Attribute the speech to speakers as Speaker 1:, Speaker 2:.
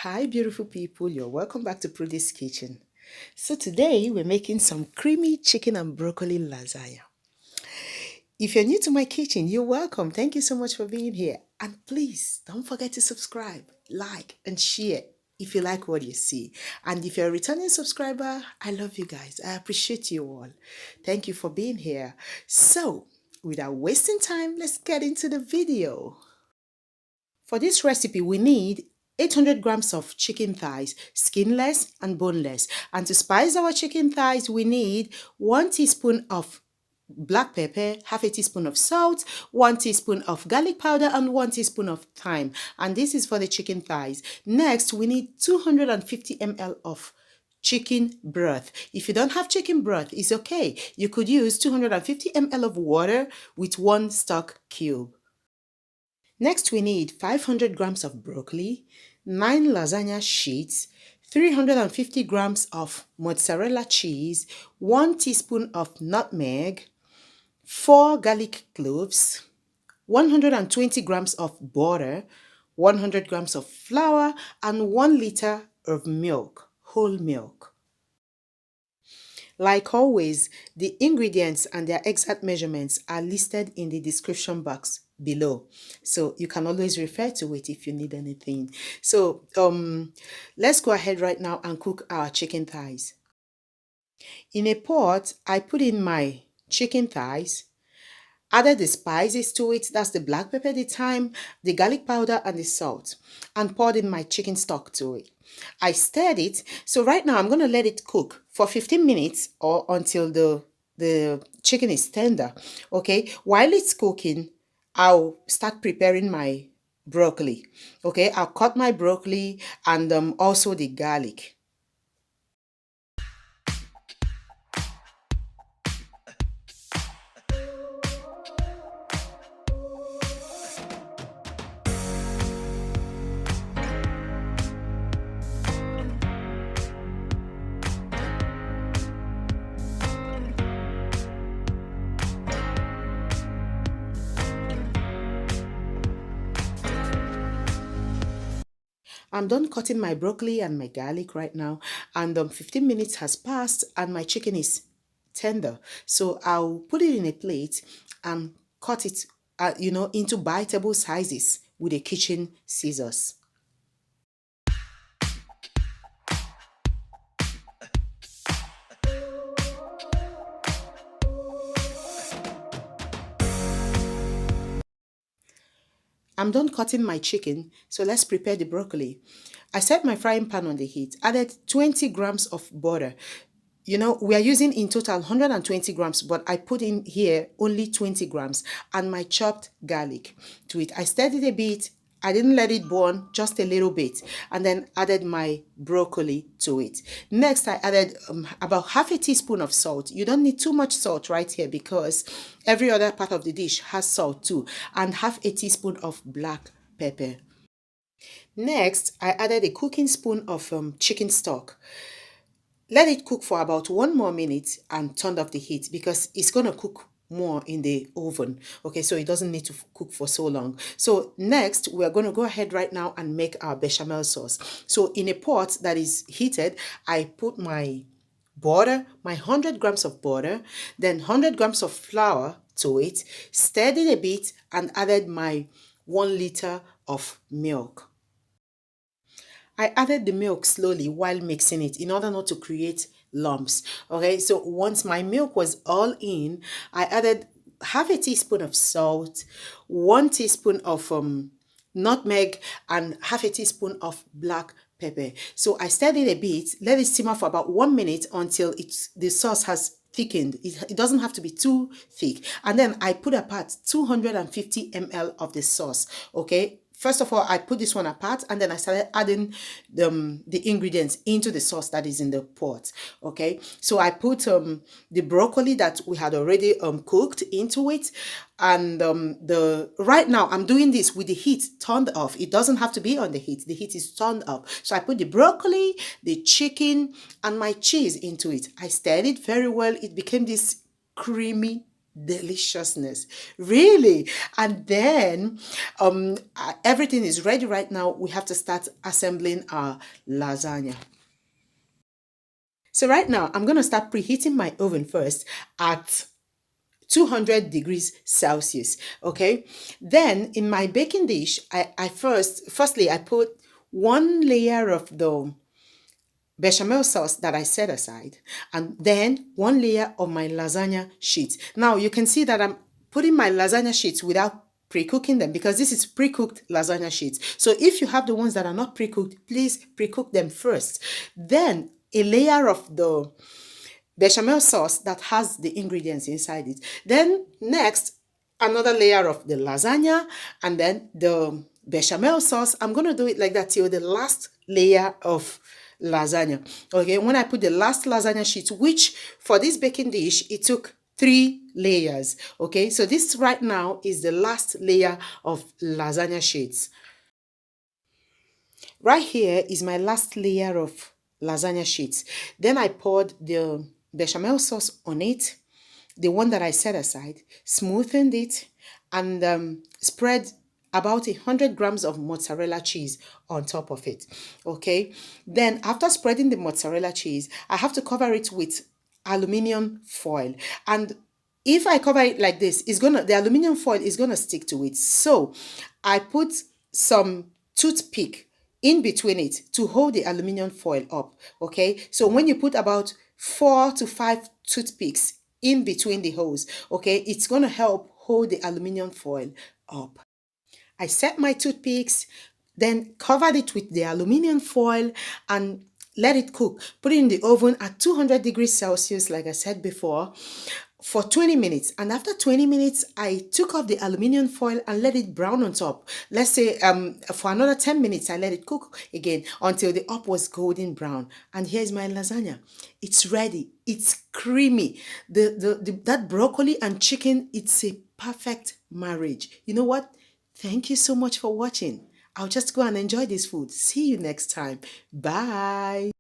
Speaker 1: Hi beautiful people, you're welcome back to Produce Kitchen. So today we're making some creamy chicken and broccoli lasagna. If you're new to my kitchen, you're welcome. Thank you so much for being here. And please don't forget to subscribe, like, and share if you like what you see. And if you're a returning subscriber, I love you guys. I appreciate you all. Thank you for being here. So without wasting time, let's get into the video. For this recipe, we need 800 grams of chicken thighs, skinless and boneless. And to spice our chicken thighs, we need 1 teaspoon of black pepper, half a teaspoon of salt, 1 teaspoon of garlic powder, and 1 teaspoon of thyme. And this is for the chicken thighs. Next, we need 250 ml of chicken broth. If you don't have chicken broth, it's okay. You could use 250 ml of water with 1 stock cube. Next, we need 500 grams of broccoli, 9 lasagna sheets, 350 grams of mozzarella cheese, 1 teaspoon of nutmeg, 4 garlic cloves, 120 grams of butter, 100 grams of flour, and 1 liter of milk, whole milk. Like always, the ingredients and their exact measurements are listed in the description box below, so you can always refer to it if you need anything. So let's go ahead right now and cook our chicken thighs. In a pot, I put in my chicken thighs, added the spices to it, that's the black pepper, the thyme, the garlic powder, and the salt, and poured in my chicken stock to it. I stirred it. So right now I'm going to let it cook for 15 minutes or until the chicken is tender. Okay, while it's cooking, I'll start preparing my broccoli. Okay, I'll cut my broccoli and also the garlic. I'm done cutting my broccoli and my garlic right now, and 15 minutes has passed and my chicken is tender. So I'll put it in a plate and cut it into biteable sizes with a kitchen scissors. I'm done cutting my chicken, so let's prepare the broccoli. I set my frying pan on the heat, added 20 grams of butter. We are using in total 120 grams, but I put in here only 20 grams, and my chopped garlic to it. I stirred it a bit. I didn't let it burn, just a little bit, and then added my broccoli to it. Next, I added about half a teaspoon of salt. You don't need too much salt right here because every other part of the dish has salt too, and half a teaspoon of black pepper. Next, I added a cooking spoon of chicken stock. Let it cook for about 1 more minute and turn off the heat because it's going to cook more in the oven. Okay, so it doesn't need to cook for so long. So next, we're going to go ahead right now and make our bechamel sauce. So in a pot that is heated, I put my butter, my 100 grams of butter, then 100 grams of flour to it, stirred it a bit, and added my 1 liter of milk. I added the milk slowly while mixing it in order not to create lumps. Okay, so once my milk was all in, I added half a teaspoon of salt, 1 teaspoon of nutmeg, and half a teaspoon of black pepper. So I stirred it a bit, let it simmer for about 1 minute until the sauce has thickened. It doesn't have to be too thick. And then I put apart 250 ml of the sauce. Okay, first of all, I put this one apart and then I started adding the ingredients into the sauce that is in the pot. Okay, so I put the broccoli that we had already cooked into it, and right now I'm doing this with the heat turned off. It doesn't have to be on the heat. The heat is turned off. So I put the broccoli, the chicken, and my cheese into it. I stirred it very well. It became this creamy deliciousness, really. And then everything is ready right now. We have to start assembling our lasagna. So right now I'm going to start preheating my oven first at 200 degrees Celsius. Okay. Then in my baking dish, firstly I put one layer of the bechamel sauce that I set aside, and then one layer of my lasagna sheets. Now you can see that I'm putting my lasagna sheets without pre-cooking them, because this is pre-cooked lasagna sheets. So if you have the ones that are not pre-cooked, please pre-cook them first. Then a layer of the bechamel sauce that has the ingredients inside it. Then next, another layer of the lasagna, and then the bechamel sauce. I'm going to do it like that till the last layer of lasagna. Okay, when I put the last lasagna sheet, which for this baking dish, it took 3 layers. Okay, so this right now is the last layer of lasagna sheets. Right here is my last layer of lasagna sheets. Then I poured the bechamel sauce on it, the one that I set aside, smoothened it, and spread about 100 grams of mozzarella cheese on top of it. Okay. Then after spreading the mozzarella cheese, I have to cover it with aluminium foil. And if I cover it like this, the aluminium foil is gonna stick to it. So I put some toothpick in between it to hold the aluminium foil up. Okay, so when you put about 4 to 5 toothpicks in between the holes, okay, it's gonna help hold the aluminium foil up. I set my toothpicks, then covered it with the aluminium foil and let it cook. Put it in the oven at 200 degrees Celsius, like I said before, for 20 minutes. And after 20 minutes, I took off the aluminium foil and let it brown on top. Let's say for another 10 minutes, I let it cook again until the up was golden brown. And here's my lasagna. It's ready. It's creamy. That broccoli and chicken, it's a perfect marriage. You know what? Thank you so much for watching. I'll just go and enjoy this food. See you next time. Bye.